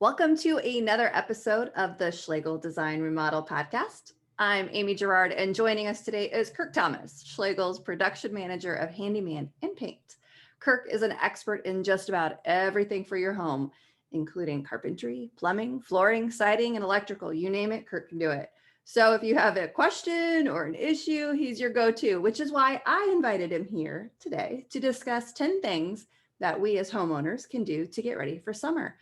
Welcome to another episode of the Schloegel Design Remodel podcast. I'm Amy Gerard, and joining us today is Kirk Thomas, Schloegel's production manager of Handyman and Paint. Kirk is an expert in just about everything for your home, including carpentry, plumbing, flooring, siding, and electrical. You name it, Kirk can do it. So if you have a question or an issue, he's your go-to, which is why I invited him here today to discuss 10 things that we as homeowners can do to get ready for summer.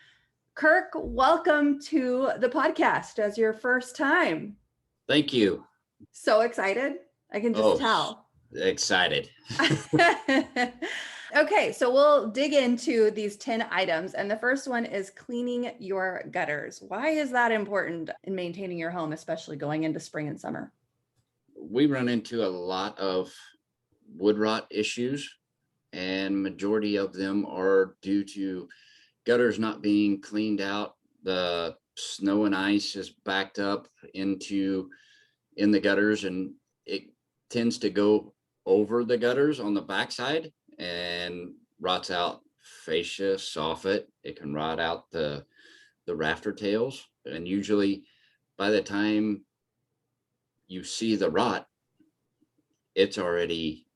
Kirk, welcome to the podcast as your first time. Thank you. So excited. I can just tell. Excited. Okay, so we'll dig into these 10 items. And the first one is cleaning your gutters. Why is that important in maintaining your home, especially going into spring and summer? We run into a lot of wood rot issues, and majority of them are due to gutters not being cleaned out. The snow and ice is backed up in the gutters, and it tends to go over the gutters on the backside and rots out fascia, soffit. It can rot out the rafter tails, and usually by the time you see the rot, it's already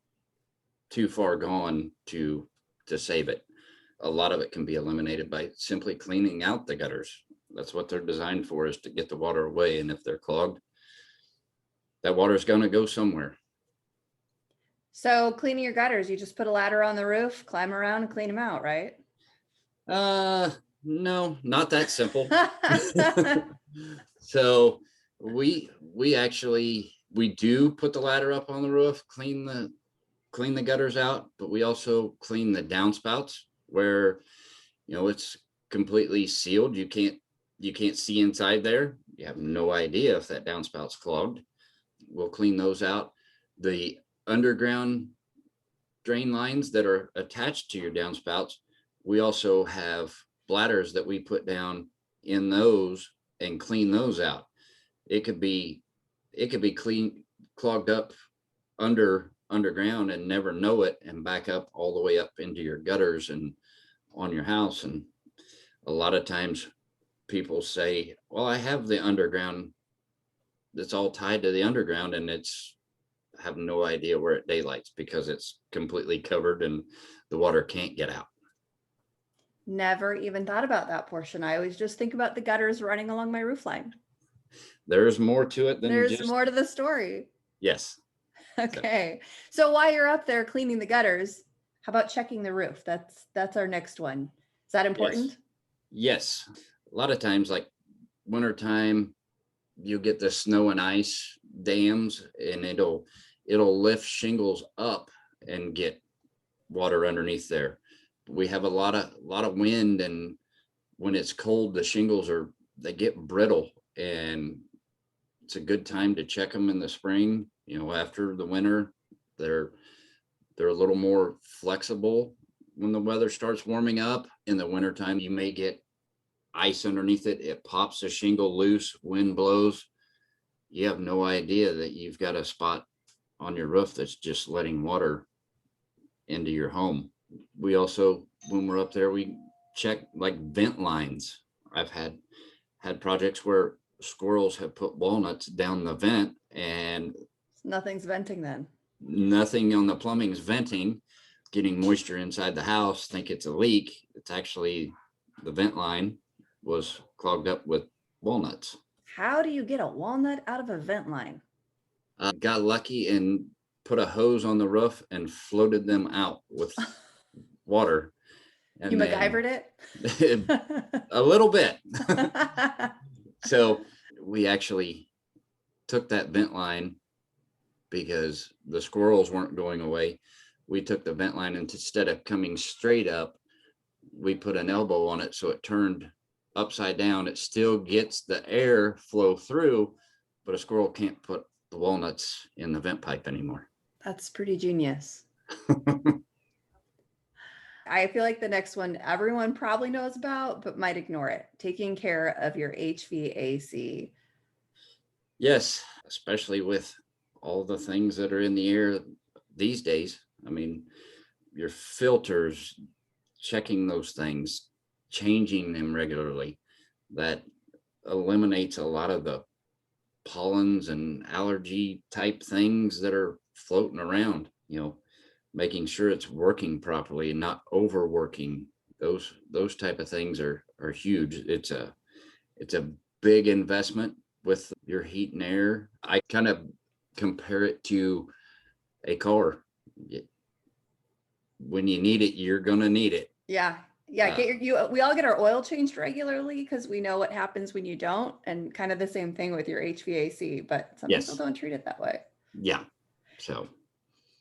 too far gone to save it. A lot of it can be eliminated by simply cleaning out the gutters. That's what they're designed for, is to get the water away. And if they're clogged, that water is going to go somewhere. So cleaning your gutters, you just put a ladder on the roof, climb around and clean them out, right? No, not that simple. So we do put the ladder up on the roof, clean the gutters out, but we also clean the downspouts where, it's completely sealed. You can't see inside there. You have no idea if that downspout's clogged. We'll clean those out. The underground drain lines that are attached to your downspouts, we also have bladders that we put down in those and clean those out. It could be clogged up underground and never know it, and back up all the way up into your gutters and on your house. And a lot of times people say, well, I have the underground that's all tied to the underground, and have no idea where it daylights because it's completely covered and the water can't get out. Never even thought about that portion. I always just think about the gutters running along my roof line. There's more to it than there's more to the story. Yes. Okay. So while you're up there cleaning the gutters, how about checking the roof? That's our next one. Is that important? Yes. A lot of times, like wintertime, you get the snow and ice dams, and it'll lift shingles up and get water underneath there. We have a lot of wind, and when it's cold, the shingles they get brittle, and it's a good time to check them in the spring. After the winter, they're a little more flexible. When the weather starts warming up in the wintertime, you may get ice underneath it. It pops the shingle loose, wind blows. You have no idea that you've got a spot on your roof that's just letting water into your home. We also, when we're up there, we check like vent lines. I've had projects where squirrels have put walnuts down the vent, and nothing's venting then. Nothing on the plumbing's venting, getting moisture inside the house, think it's a leak. It's actually the vent line was clogged up with walnuts. How do you get a walnut out of a vent line? Got lucky and put a hose on the roof and floated them out with water. And you MacGyvered it? A little bit. So we actually took that vent line because the squirrels weren't going away. We took the vent line, and instead of coming straight up, we put an elbow on it so it turned upside down. It still gets the air flow through, but a squirrel can't put the walnuts in the vent pipe anymore. That's pretty genius. I feel like the next one everyone probably knows about, but might ignore it. Taking care of your HVAC. Yes, especially with all the things that are in the air these days. I mean, your filters, checking those things, changing them regularly. that eliminates a lot of the pollens and allergy type things that are floating around, making sure it's working properly and not overworking. Those type of things are huge. It's a big investment with your heat and air. I kind of compare it to a car. When you need it, you're gonna need it. Yeah. Yeah. We all get our oil changed regularly because we know what happens when you don't, and kind of the same thing with your HVAC, but some people don't treat it that way. Yeah. So.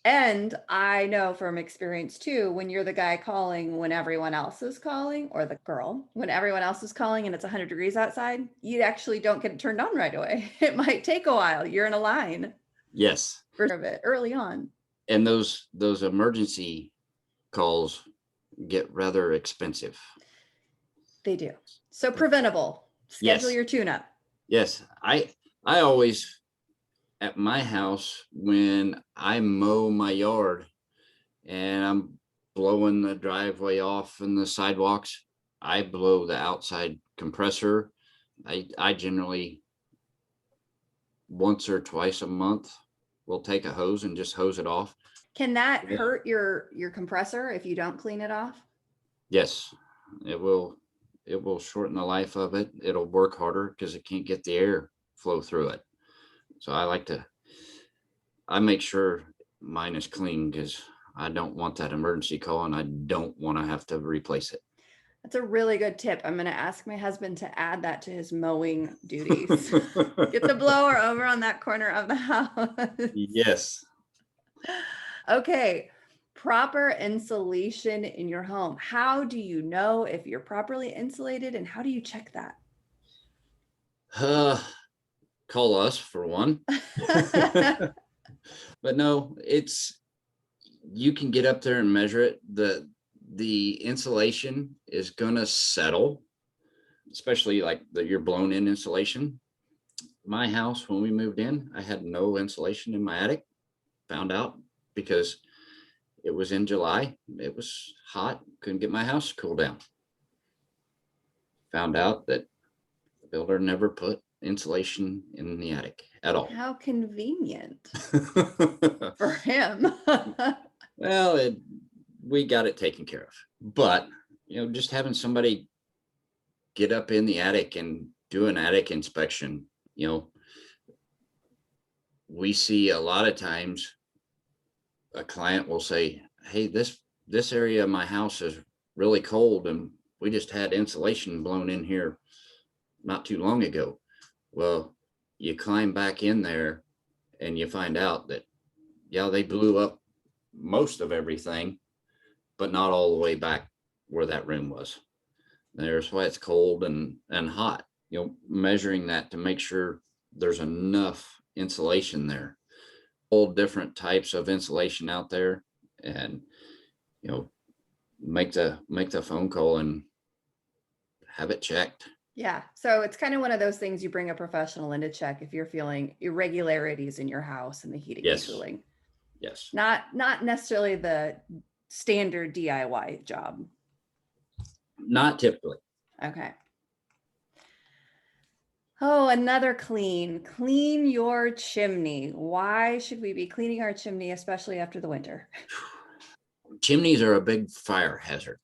And I know from experience too, when you're the guy calling when everyone else is calling, or the girl, when everyone else is calling and it's 100 degrees outside, you actually don't get it turned on right away. It might take a while. You're in a line. Yes. For a bit early on. And those emergency calls get rather expensive. They do. So preventable. Schedule your tune-up. Yes. I always, at my house, when I mow my yard and I'm blowing the driveway off and the sidewalks, I blow the outside compressor. I generally, once or twice a month, will take a hose and just hose it off. Can that hurt your compressor if you don't clean it off? Yes, it will shorten the life of it. It'll work harder because it can't get the air flow through it. So I make sure mine is clean because I don't want that emergency call and I don't want to have to replace it. That's a really good tip. I'm going to ask my husband to add that to his mowing duties. Get the blower over on that corner of the house. Yes. Okay. Proper insulation in your home. How do you know if you're properly insulated, and how do you check that? Call us for one. But no, you can get up there and measure it. The insulation is gonna settle, especially like your blown in insulation. My house, when we moved in, I had no insulation in my attic. Found out because it was in July. It was hot. Couldn't get my house to cool down. Found out that the builder never put insulation in the attic at all. How convenient for him. Well, we got it taken care of. But, just having somebody get up in the attic and do an attic inspection, we see a lot of times a client will say, hey, this area of my house is really cold and we just had insulation blown in here not too long ago. Well, you climb back in there and you find out that, they blew up most of everything, but not all the way back where that room was. There's why it's cold and hot, measuring that to make sure there's enough insulation there. All different types of insulation out there, and, make the phone call and have it checked. Yeah. So it's kind of one of those things you bring a professional in to check if you're feeling irregularities in your house and the heating and cooling. Yes. Not necessarily the standard DIY job. Not typically. Okay. Oh, another clean your chimney. Why should we be cleaning our chimney, especially after the winter? Chimneys are a big fire hazard.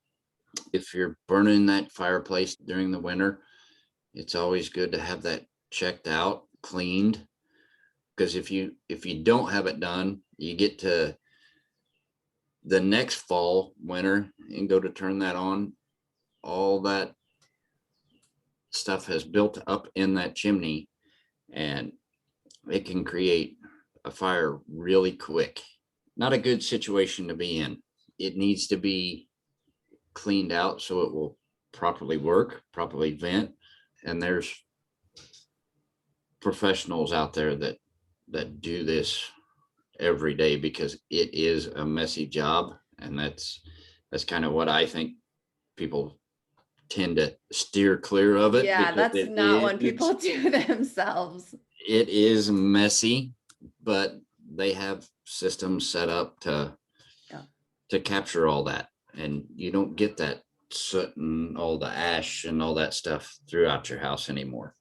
If you're burning that fireplace during the winter, it's always good to have that checked out, cleaned. Because if you don't have it done, you get to the next fall, winter, and go to turn that on, all that stuff has built up in that chimney and it can create a fire really quick. Not a good situation to be in. It needs to be cleaned out so it will properly work, properly vent. And there's professionals out there that do this every day because it is a messy job. And that's kind of what I think people tend to steer clear of it. Yeah, that's not what people do themselves. It is messy, but they have systems set up to capture all that. And you don't get that soot and all the ash and all that stuff throughout your house anymore.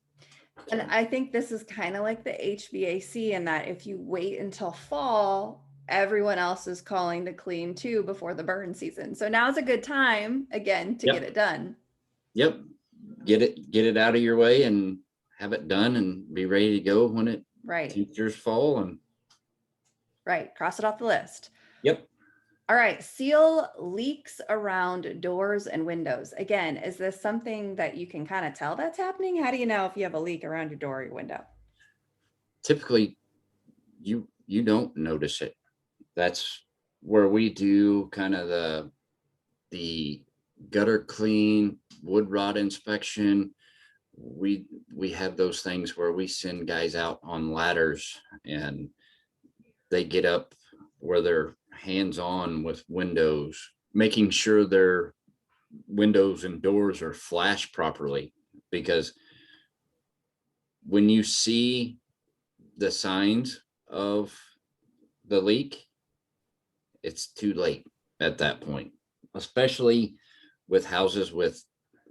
And I think this is kind of like the HVAC in that if you wait until fall, everyone else is calling to clean too before the burn season. So now's a good time again to get Yep. it done. Yep. Get it out of your way and have it done and be ready to go when it Right. temperatures fall. And Right. Cross it off the list. yep. All right. Seal leaks around doors and windows. Again, is this something that you can kind of tell that's happening? How do you know if you have a leak around your door or your window? Typically you don't notice it. That's where we do kind of the gutter clean, wood rot inspection. We have those things where we send guys out on ladders and they get up where they're hands on with windows, making sure their windows and doors are flashed properly. Because when you see the signs of the leak, it's too late at that point, especially with houses with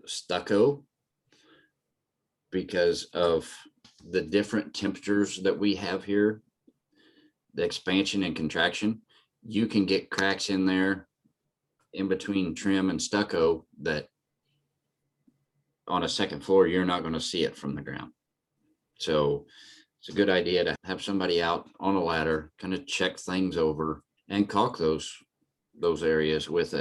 stucco, because of the different temperatures that we have here, the expansion and contraction. You can get cracks in there in between trim and stucco that on a second floor, you're not going to see it from the ground. So it's a good idea to have somebody out on a ladder, kind of check things over and caulk those areas with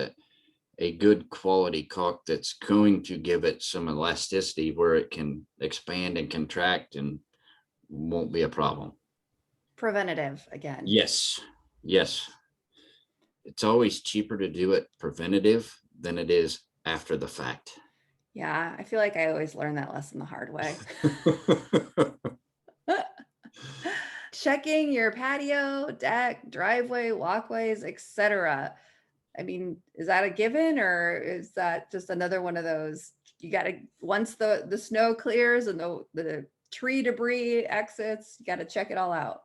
a good quality caulk that's going to give it some elasticity where it can expand and contract and won't be a problem. Preventative again. Yes. It's always cheaper to do it preventative than it is after the fact. Yeah, I feel like I always learn that lesson the hard way. Checking your patio, deck, driveway, walkways, etc. I mean, is that a given or is that just another one of those? You got to, once the snow clears and the tree debris exits, you got to check it all out.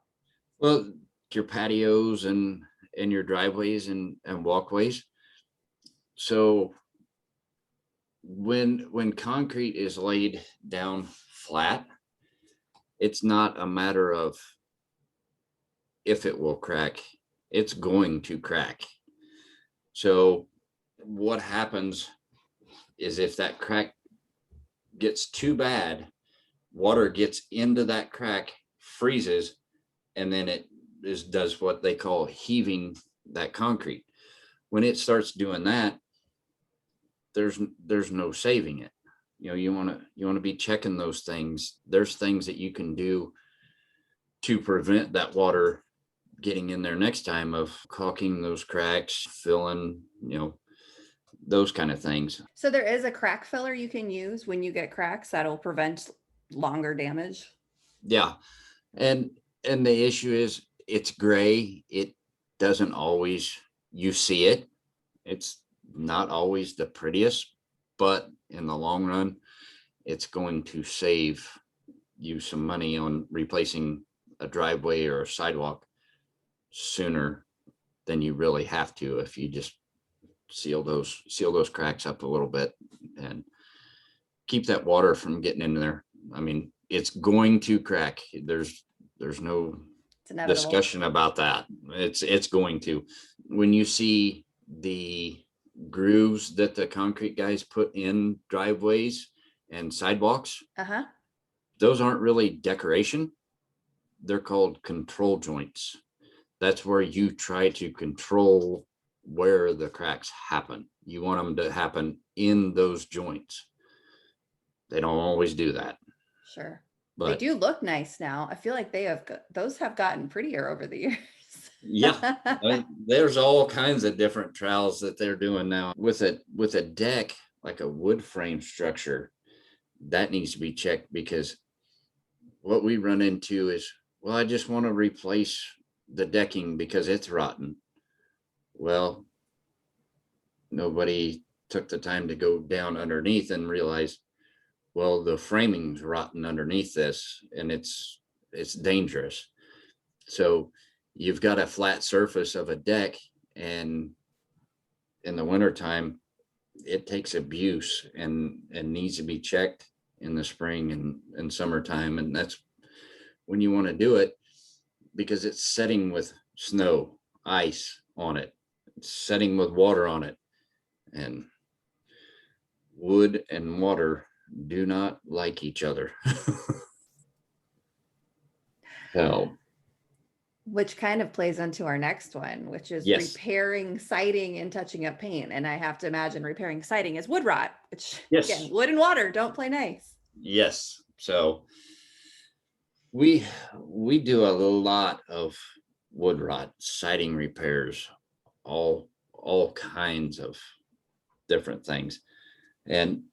Well, your patios and your driveways and walkways. So when concrete is laid down flat, it's not a matter of if it will crack, it's going to crack. So what happens is if that crack gets too bad, water gets into that crack, freezes, and then it does what they call heaving that concrete. When it starts doing that, there's no saving it. You know, you want to be checking those things. There's things that you can do to prevent that water getting in there next time, of caulking those cracks, filling, those kind of things. So there is a crack filler you can use when you get cracks that'll prevent longer damage. Yeah. And the issue is it's gray. It doesn't always, you see it. It's not always the prettiest, but in the long run, it's going to save you some money on replacing a driveway or a sidewalk sooner than you really have to if you just seal those cracks up a little bit and keep that water from getting in there. I mean, it's going to crack. There's no discussion about that. It's going to. When you see the grooves that the concrete guys put in driveways and sidewalks, those aren't really decoration. They're called control joints. That's where you try to control where the cracks happen. You want them to happen in those joints. They don't always do that. Sure. But they do look nice now. I feel like those have gotten prettier over the years. Yeah. I mean, there's all kinds of different trowels that they're doing now with a deck, like a wood frame structure. That needs to be checked, because what we run into is, well, I just want to replace the decking because it's rotten. Well, nobody took the time to go down underneath and realize, well, the framing's rotten underneath this and it's dangerous. So you've got a flat surface of a deck, and in the wintertime, it takes abuse and needs to be checked in the spring and summertime. And that's when you want to do it, because it's setting with snow, ice on it, it's setting with water on it. And wood and water do not like each other. So, Which kind of plays into our next one, which is yes, repairing siding and touching up paint. And I have to imagine repairing siding is wood rot, which yes, again, wood and water don't play nice. yes. So we do a lot of wood rot siding repairs, all kinds of different things. And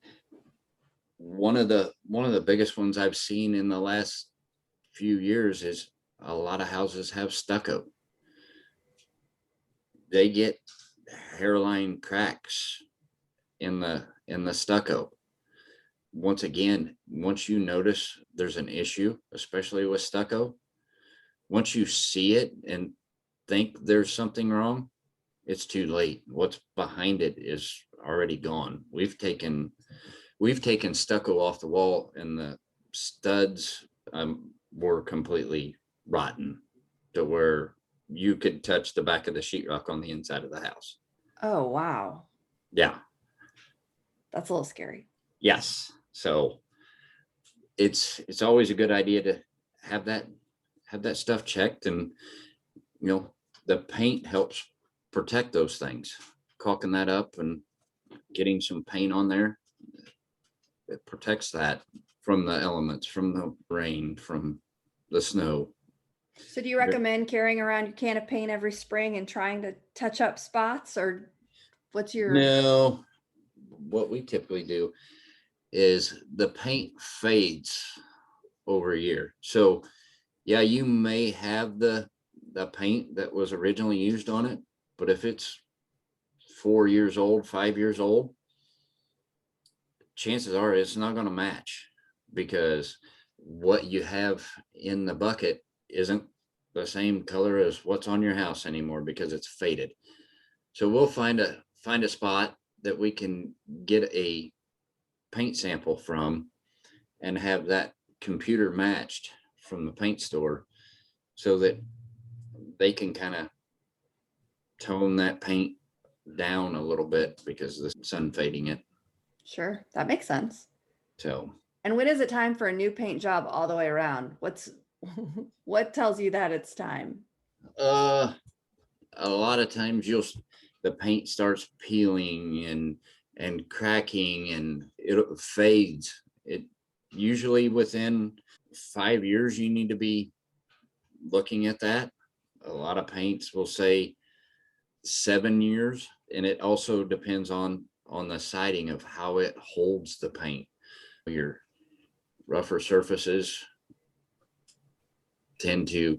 one of the biggest ones I've seen in the last few years is a lot of houses have stucco. They get hairline cracks in the stucco. Once again, once you notice there's an issue, especially with stucco, once you see it and think there's something wrong, it's too late. What's behind it is already gone. We've taken stucco off the wall, and the studs were completely rotten to where you could touch the back of the sheetrock on the inside of the house. Oh, wow. Yeah. That's a little scary. Yes. So it's always a good idea to have that stuff checked, and the paint helps protect those things. Caulking that up and getting some paint on there, it protects that from the elements, from the rain, from the snow. So do you recommend carrying around your can of paint every spring and trying to touch up spots, or what's your... No, what we typically do is the paint fades over a year. So yeah, you may have the paint that was originally used on it, but if it's 4 years old, 5 years old, chances are it's not going to match, because what you have in the bucket isn't the same color as what's on your house anymore, because it's faded. So we'll find a spot that we can get a paint sample from and have that computer matched from the paint store, so that they can kind of tone that paint down a little bit because the sun fading it. Sure, that makes sense. So, And when is it time for a new paint job all the way around? What tells you that it's time? a lot of times the paint starts peeling and cracking, and it fades. It usually within 5 years you need to be looking at that. A lot of paints will say 7 years, and it also depends on the siding of how it holds the paint. Your rougher surfaces tend to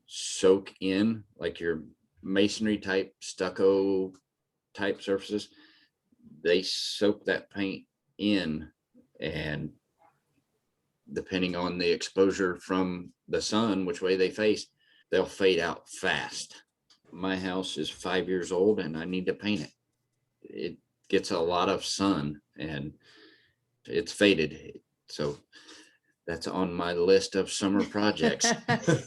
soak in, like your masonry type, stucco type surfaces, they soak that paint in, and depending on the exposure from the sun, which way they face, they'll fade out fast. My house is 5 years old and I need to paint it. It gets a lot of sun and it's faded. So that's on my list of summer projects.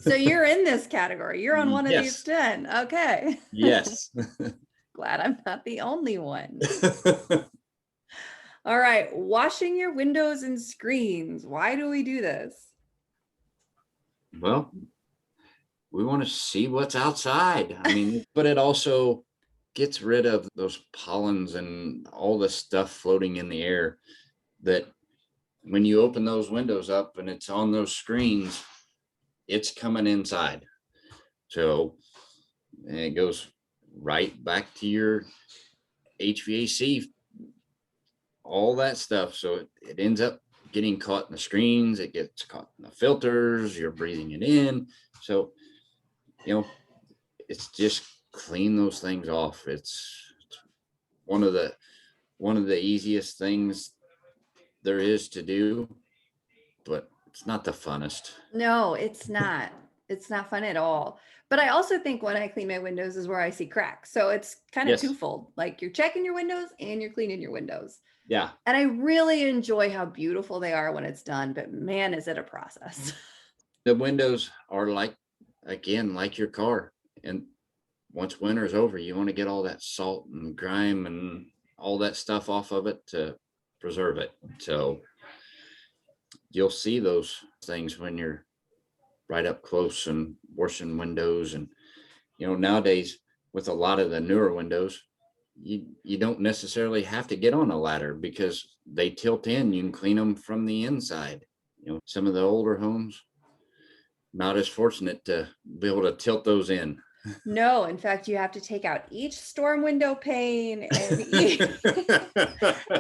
So you're in this category. You're on one of these Yes. 10. Okay. Yes. Glad I'm not the only one. All right. Washing your windows and screens. Why do we do this? Well, we want to see what's outside. I mean, but it also gets rid of those pollens and all the stuff floating in the air that when you open those windows up and it's on those screens, it's coming inside. So, and it goes right back to your HVAC, all that stuff. So it ends up getting caught in the screens, it gets caught in the filters, you're breathing it in. So, it's just clean those things off. It's one of the easiest things there is to do, but it's not the funnest. No, it's not. It's not fun at all. But I also think when I clean my windows is where I see cracks. So it's kind of Yes. twofold. Like you're checking your windows and you're cleaning your windows. Yeah. And I really enjoy how beautiful they are when it's done, but man, is it a process. The windows are like, again, like your car. And once winter's over, you want to get all that salt and grime and all that stuff off of it to preserve it. So you'll see those things when you're right up close and washing windows. And, nowadays with a lot of the newer windows, you don't necessarily have to get on a ladder because they tilt in. You can clean them from the inside. Some of the older homes, not as fortunate to be able to tilt those in. No, in fact, you have to take out each storm window pane and each,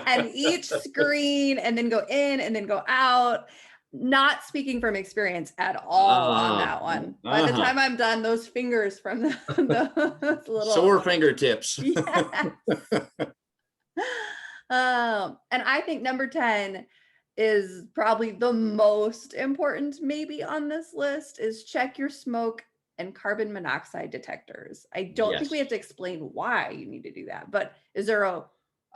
and each screen and then go in and then go out. Not speaking from experience at all on that one. By the time I'm done, those fingers from the little sore fingertips. Yes. And I think number 10 is probably the most important maybe on this list is check your smoke and carbon monoxide detectors. I don't think we Yes. have to explain why you need to do that, but is there a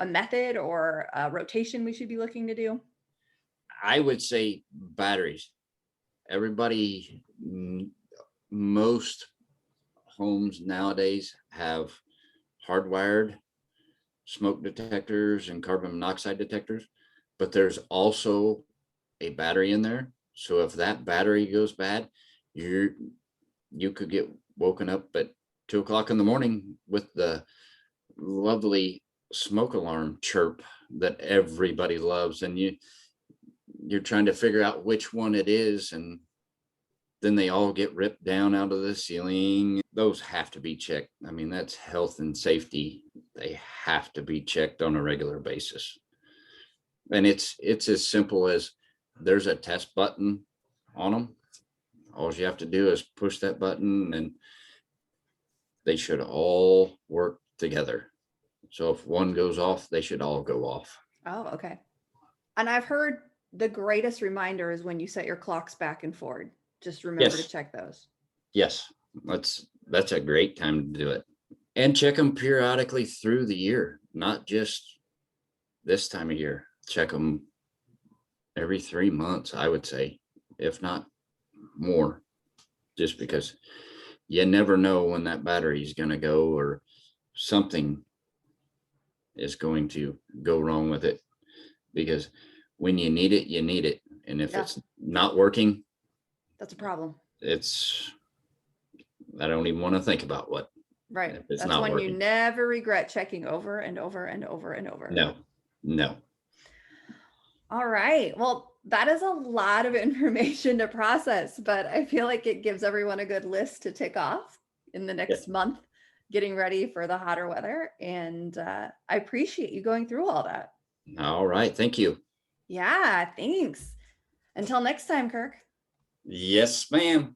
method or a rotation we should be looking to do? I would say batteries. Everybody, most homes nowadays have hardwired smoke detectors and carbon monoxide detectors, but there's also a battery in there. So if that battery goes bad, you could get woken up at 2 o'clock in the morning with the lovely smoke alarm chirp that everybody loves. And you're trying to figure out which one it is. And then they all get ripped down out of the ceiling. Those have to be checked. I mean, that's health and safety. They have to be checked on a regular basis. And it's as simple as there's a test button on them. All you have to do is push that button and they should all work together. So if one goes off, they should all go off. Oh, okay. And I've heard the greatest reminder is when you set your clocks back and forward. Just remember to check those. Yes, that's a great time to do it. And check them periodically through the year, not just this time of year. Check them every 3 months, I would say, if not more, just because you never know when that battery is going to go or something is going to go wrong with it, because when you need it, you need it. And if it's not working, that's a problem. I don't even want to think about what. Right. That's when working. You never regret checking over and over and over and over. No. All right. Well, that is a lot of information to process, but I feel like it gives everyone a good list to tick off in the next month, getting ready for the hotter weather. And I appreciate you going through all that. All right. Thank you. Yeah, thanks. Until next time, Kirk. Yes, ma'am.